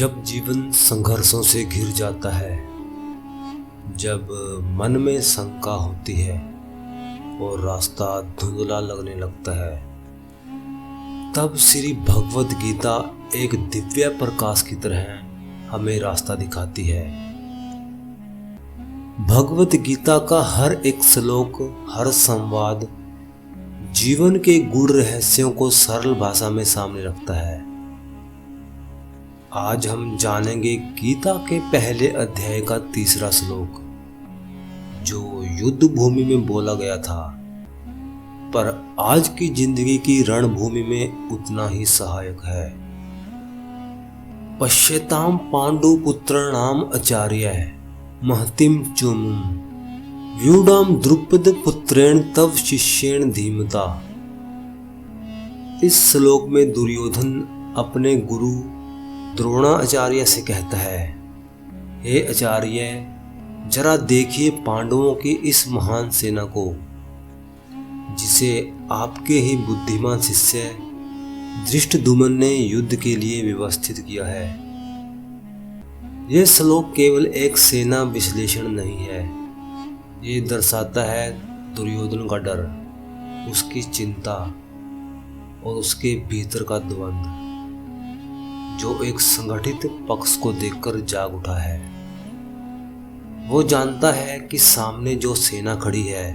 जब जीवन संघर्षों से घिर जाता है, जब मन में शंका होती है और रास्ता धुंधला लगने लगता है, तब श्री भगवत गीता एक दिव्य प्रकाश की तरह हमें रास्ता दिखाती है। भगवत गीता का हर एक श्लोक, हर संवाद जीवन के गूढ़ रहस्यों को सरल भाषा में सामने रखता है। आज हम जानेंगे गीता के पहले अध्याय का तीसरा श्लोक, जो युद्ध भूमि में बोला गया था, पर आज की जिंदगी की रणभूमि में उतना ही सहायक है। पश्यताम पांडुपुत्राणाम आचार्य महतिम चुमुम व्यूढ़ाम द्रुपद पुत्रेण तव शिष्येण धीमता। इस श्लोक में दुर्योधन अपने गुरु द्रोणाचार्य से कहता है, हे आचार्य, जरा देखिए पांडवों की इस महान सेना को, जिसे आपके ही बुद्धिमान शिष्य धृष्टद्युम्न ने युद्ध के लिए व्यवस्थित किया है। यह श्लोक केवल एक सेना विश्लेषण नहीं है, ये दर्शाता है दुर्योधन का डर, उसकी चिंता और उसके भीतर का द्वंद्व, जो एक संगठित पक्ष को देखकर जाग उठा है। वो जानता है कि सामने जो सेना खड़ी है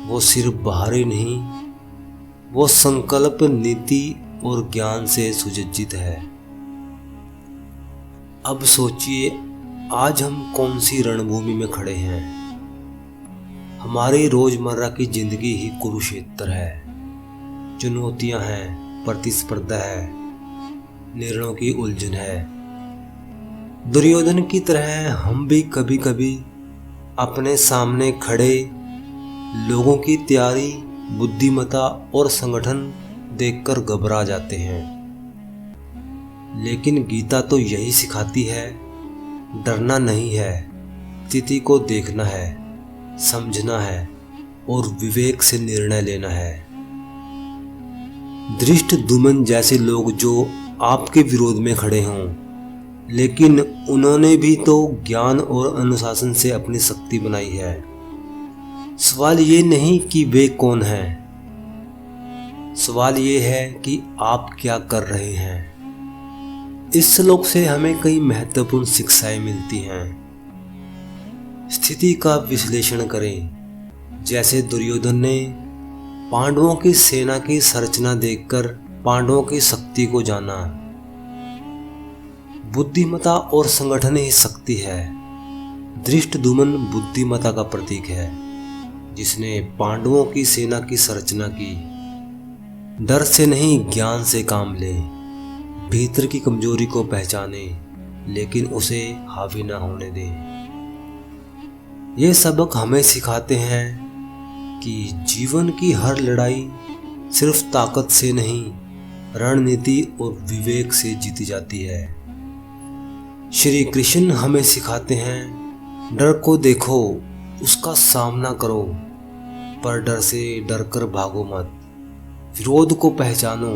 वो सिर्फ बाहरी नहीं, वो संकल्प, नीति और ज्ञान से सुसज्जित है। अब सोचिए, आज हम कौन सी रणभूमि में खड़े हैं। हमारी रोजमर्रा की जिंदगी ही कुरुक्षेत्र है। चुनौतियां हैं, प्रतिस्पर्धा है, निर्णयों की उलझन है। दुर्योधन की तरह हम भी कभी कभी अपने सामने खड़े लोगों की तैयारी, बुद्धिमत्ता और संगठन देखकर घबरा जाते हैं। लेकिन गीता तो यही सिखाती है, डरना नहीं है, स्थिति को देखना है, समझना है और विवेक से निर्णय लेना है। धृष्टद्युम्न जैसे लोग जो आपके विरोध में खड़े हों, लेकिन उन्होंने भी तो ज्ञान और अनुशासन से अपनी शक्ति बनाई है। सवाल ये नहीं कि वे कौन हैं, सवाल ये है कि आप क्या कर रहे हैं। इस श्लोक से हमें कई महत्वपूर्ण शिक्षाएं मिलती हैं। स्थिति का विश्लेषण करें, जैसे दुर्योधन ने पांडवों की सेना की संरचना देखकर पांडवों की शक्ति को जाना। बुद्धिमत्ता और संगठन ही शक्ति है। धृष्टद्युम्न बुद्धिमत्ता का प्रतीक है, जिसने पांडवों की सेना की संरचना की। डर से नहीं, ज्ञान से काम ले, भीतर की कमजोरी को पहचाने, लेकिन उसे हावी ना होने दे। ये सबक हमें सिखाते हैं कि जीवन की हर लड़ाई सिर्फ ताकत से नहीं, रणनीति और विवेक से जीती जाती है। श्री कृष्ण हमें सिखाते हैं, डर को देखो, उसका सामना करो, पर डर से डर कर भागो मत। विरोध को पहचानो,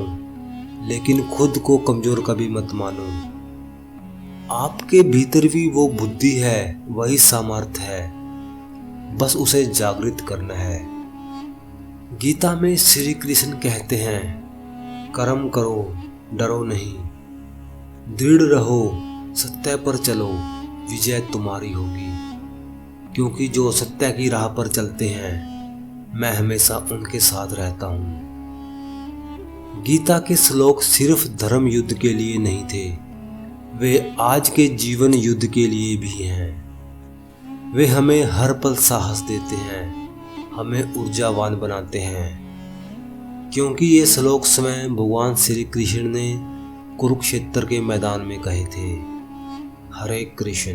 लेकिन खुद को कमजोर कभी मत मानो। आपके भीतर भी वो बुद्धि है, वही सामर्थ्य है, बस उसे जागृत करना है। गीता में श्री कृष्ण कहते हैं, कर्म करो, डरो नहीं, दृढ़ रहो, सत्य पर चलो, विजय तुम्हारी होगी। क्योंकि जो सत्य की राह पर चलते हैं, मैं हमेशा उनके साथ रहता हूँ। गीता के श्लोक सिर्फ धर्म युद्ध के लिए नहीं थे, वे आज के जीवन युद्ध के लिए भी हैं। वे हमें हर पल साहस देते हैं, हमें ऊर्जावान बनाते हैं। क्योंकि ये श्लोक स्वयं भगवान श्री कृष्ण ने कुरुक्षेत्र के मैदान में कहे थे। हरे कृष्ण।